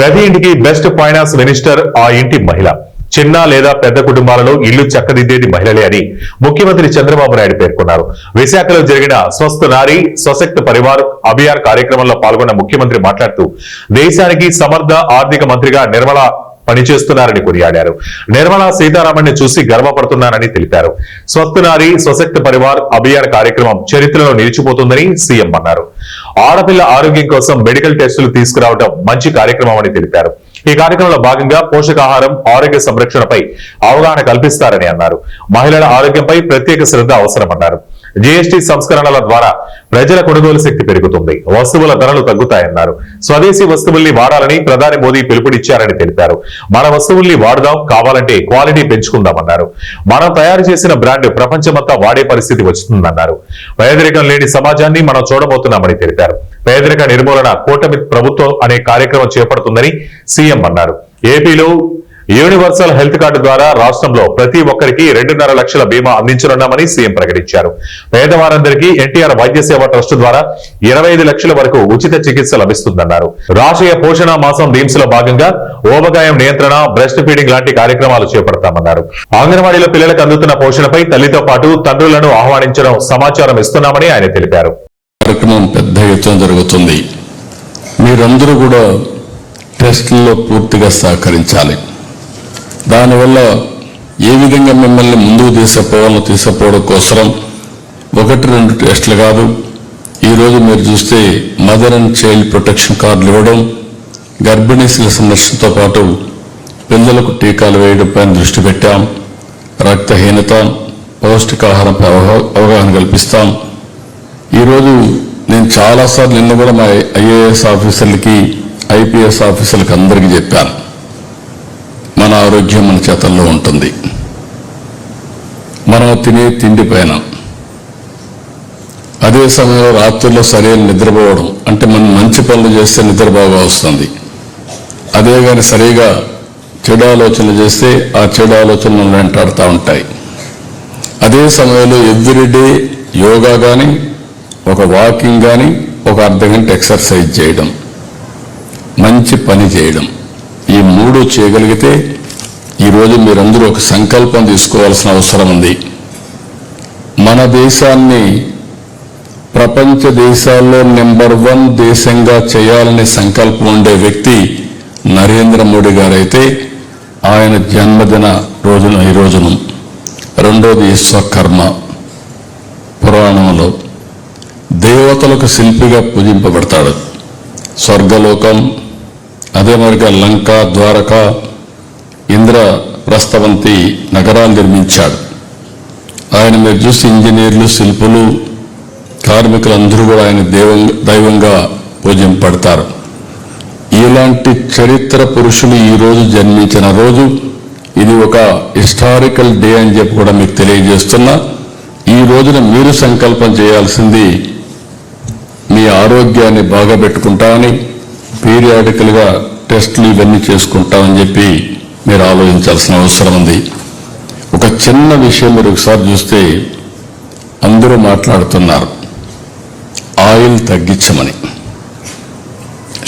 ప్రతి ఇంటికి best finance minister ఆ ఇంటి మహిళ. చిన్న లేదా పెద్ద కుటుంబాలలో ఇల్లు చక్కదిద్దేది మహిళలే అని ముఖ్యమంత్రి చంద్రబాబు నాయుడు పేర్కొన్నారు. విశాఖలో జరిగిన స్వస్థ నారీ స్వశక్త పరివార్ అభియాన్ కార్యక్రమంలో పాల్గొన్న ముఖ్యమంత్రి మాట్లాడుతూ దేశానికి సమర్థ ఆర్థిక మంత్రిగా నిర్మలా పనిచేస్తున్నారని కొనియాడారు. నిర్మలా సీతారామన్ ని చూసి గర్వపడుతున్నారని తెలిపారు. స్వస్థ నారీ స్వశక్త పరివార్ అభియాన్ కార్యక్రమం చరిత్రలో నిలిచిపోతుందని సీఎం అన్నారు. ఆడపిల్ల ఆరోగ్యం కోసం మెడికల్ టెస్టులు తీసుకురావడం మంచి కార్యక్రమం అని తెలిపారు. ఈ కార్యక్రమంలో భాగంగా పోషకాహారం ఆరోగ్య సంరక్షణపై అవగాహన కల్పిస్తారని అన్నారు. మహిళల ఆరోగ్యంపై ప్రత్యేక శ్రద్ధ అవసరమన్నారు. జీఎస్టీ సంస్కరణల ద్వారా ప్రజల కొనుగోలు శక్తి పెరుగుతుంది, వస్తువుల ధరలు తగ్గుతాయన్నారు. స్వదేశీ వస్తువుల్ని వాడాలని ప్రధాని మోదీ పిలుపునిచ్చారని తెలిపారు. మన వస్తువుల్ని వాడుదాం, కావాలంటే క్వాలిటీ పెంచుకుందామన్నారు. మనం తయారు చేసిన బ్రాండ్ ప్రపంచమంతా వాడే పరిస్థితి వస్తుందన్నారు. పేదరికం లేని సమాజాన్ని మనం చూడబోతున్నామని తెలిపారు. పేదరిక నిర్మూలన కూటమి ప్రభుత్వం అనే కార్యక్రమం చేపడుతుందని సీఎం అన్నారు. ఏపీలో యూనివర్సల్ హెల్త్ కార్డు ద్వారా రాష్ట్రంలో ప్రతి ఒక్కరికి 2.5 లక్షల బీమా అందించనున్నామని సీఎం ప్రకటించారు. పేదవారందరికీ ఎన్టీఆర్ వైద్య సేవ ట్రస్ట్ ద్వారా 25 లక్షల వరకు ఉచిత చికిత్స లభిస్తుందన్నారు. రాష్ట్రీయ పోషణ మాసం థీమ్స్ లో భాగంగా ఊబకాయం నియంత్రణ, బ్రెస్ట్ ఫీడింగ్ లాంటి కార్యక్రమాలు చేపడతామన్నారు. అంగన్వాడీలో పిల్లలకు అందుతున్న పోషణపై తల్లితో పాటు తండ్రులను ఆహ్వానించడం సమాచారం ఇస్తున్నామని ఆయన తెలిపారు. కార్యక్రమం పెద్ద ఎత్తున జరుగుతుంది. మీరందరూ కూడా టెస్టుల్లో పూర్తిగా సహకరించాలి. దానివల్ల ఏ విధంగా మిమ్మల్ని ముందుకు తీసుకుపోవడం కోసం 1-2 టెస్టులు కాదు. ఈరోజు మీరు చూస్తే మదర్ అండ్ చైల్డ్ ప్రొటెక్షన్ కార్డులు ఇవ్వడం, గర్భిణీల సంరక్షణతో పాటు పిల్లలకు టీకాలు వేయడం పైన దృష్టి పెట్టాం. రక్తహీనత, పౌష్టికాహారంపై అవగాహన కల్పిస్తాం. ఈరోజు నేను చాలాసార్లు నిన్న కూడా మా ఐఏఎస్ ఆఫీసర్లకి, ఐపీఎస్ ఆఫీసర్లకి అందరికీ చెప్పాను, మన ఆరోగ్యం మన చేతల్లో ఉంటుంది. మనం తినే తిండి పైన, అదే సమయంలో రాత్రుల్లో సరైన నిద్రపోవడం, అంటే మనం మంచి పనులు చేస్తే నిద్ర బాగా వస్తుంది. అదే కానీ సరిగా చెడు ఆలోచనలు చేస్తే ఆ చెడు ఆలోచనలు వెంటాడుతూ ఉంటాయి. అదే సమయంలో ఎవ్రీడే యోగా కానీ, ఒక వాకింగ్ కానీ, ఒక అర్ధగంట ఎక్సర్సైజ్ చేయడం, మంచి పని చేయడం, ఈ 3 చేయగలిగితే ఈరోజు మీరందరూ ఒక సంకల్పం తీసుకోవాల్సిన అవసరం ఉంది. మన దేశాన్ని ప్రపంచ దేశాల్లో నెంబర్ 1 దేశంగా చేయాలనే సంకల్పం ఉండే వ్యక్తి నరేంద్ర మోడీ గారైతే ఆయన జన్మదిన రోజున ఈ రోజును. రెండోది విశ్వకర్మ పురాణంలో దేవతలకు శిల్పిగా పూజింపబడతాడు. స్వర్గలోకం, అదే మరిగా లంక, ద్వారక, ఇంద్రప్రస్థవంతి నగరాలు నిర్మించాడు. ఆయన మీరు చూసి ఇంజనీర్లు, శిల్పులు, కార్మికులందరూ కూడా ఆయన దైవంగా పూజింపబడతారు. ఇలాంటి చరిత్ర పురుషులు ఈరోజు జన్మించిన రోజు ఇది. ఒక హిస్టారికల్ డే అని చెప్పి కూడా మీకు తెలియజేస్తున్నా. ఈ రోజున మీరు సంకల్పం చేయాల్సింది మీ ఆరోగ్యాన్ని బాగా పెట్టుకుంటామని, పీరియాడికల్గా టెస్టులు ఇవన్నీ చేసుకుంటామని చెప్పి మీరు ఆలోచించాల్సిన అవసరం ఉంది. ఒక చిన్న విషయం మీరు ఒకసారి చూస్తే అందరూ మాట్లాడుతున్నారు, ఆయిల్ తగ్గించమని,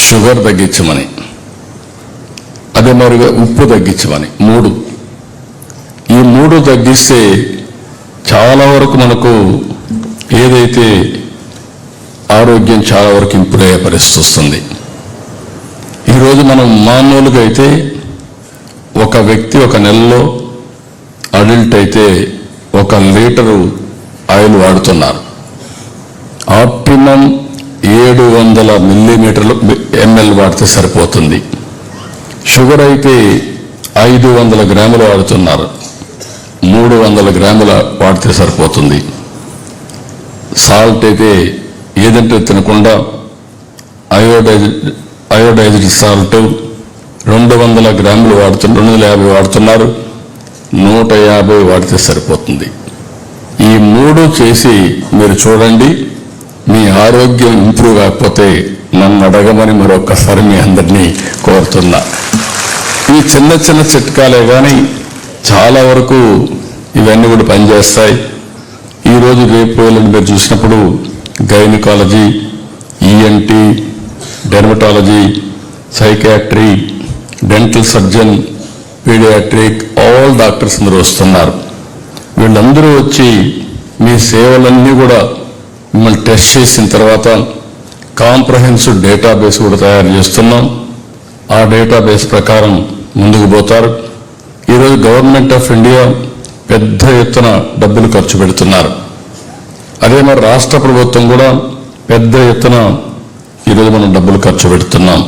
షుగర్ తగ్గించమని, అదే మరిగా ఉప్పు తగ్గించమని. ఈ 3 తగ్గిస్తే చాలా వరకు మనకు ఏదైతే ఆరోగ్యం చాలా వరకు ఇంప్రూవ్ అయ్యే పరిస్థితి వస్తుంది. ఈరోజు మనం మామూలుగా అయితే ఒక వ్యక్తి ఒక నెలలో అడల్ట్ అయితే 1 లీటరు ఆయిల్ వాడుతున్నారు. ఆప్టిమం 700 మిల్లీమీటర్లు ml వాడితే సరిపోతుంది. షుగర్ అయితే 500 గ్రాములు వాడుతున్నారు, 300 గ్రాముల వాడితే సరిపోతుంది. సాల్ట్ అయితే ఏదంటే తినకుండా అయోడైజ్డ్ సాల్ట్ 200 గ్రాములు 250 వాడుతున్నారు, 150 వాడితే సరిపోతుంది. ఈ 3 చేసి మీరు చూడండి, మీ ఆరోగ్యం ఇంప్రూవ్ కాకపోతే నన్ను అడగమని మరొకసారి మీ అందరినీ కోరుతున్నా. ఈ చిన్న చిన్న చిట్కాలే కానీ చాలా వరకు ఇవన్నీ కూడా పనిచేస్తాయి. ఈరోజు రేపు మీరు చూసినప్పుడు gynaecology, ENT, dermatology, psychiatry, dental surgeon, paediatric, all doctors అందరూ వస్తున్నారు. వీళ్ళందరూ వచ్చి మీ సేవలన్నీ కూడా మిమ్మల్ని టెస్ట్ చేసిన తర్వాత కాంప్రహెన్సివ్ డేటాబేస్ కూడా తయారు చేస్తున్నాం. ఆ డేటాబేస్ ప్రకారం ముందుకు పోతారు. ఈరోజు గవర్నమెంట్ ఆఫ్ ఇండియా పెద్ద ఎత్తున డబ్బులు ఖర్చు పెడుతున్నారు. అదే మరి రాష్ట్ర ప్రభుత్వం కూడా పెద్ద ఎత్తున ఈరోజు మనం డబ్బులు ఖర్చు పెడుతున్నాం.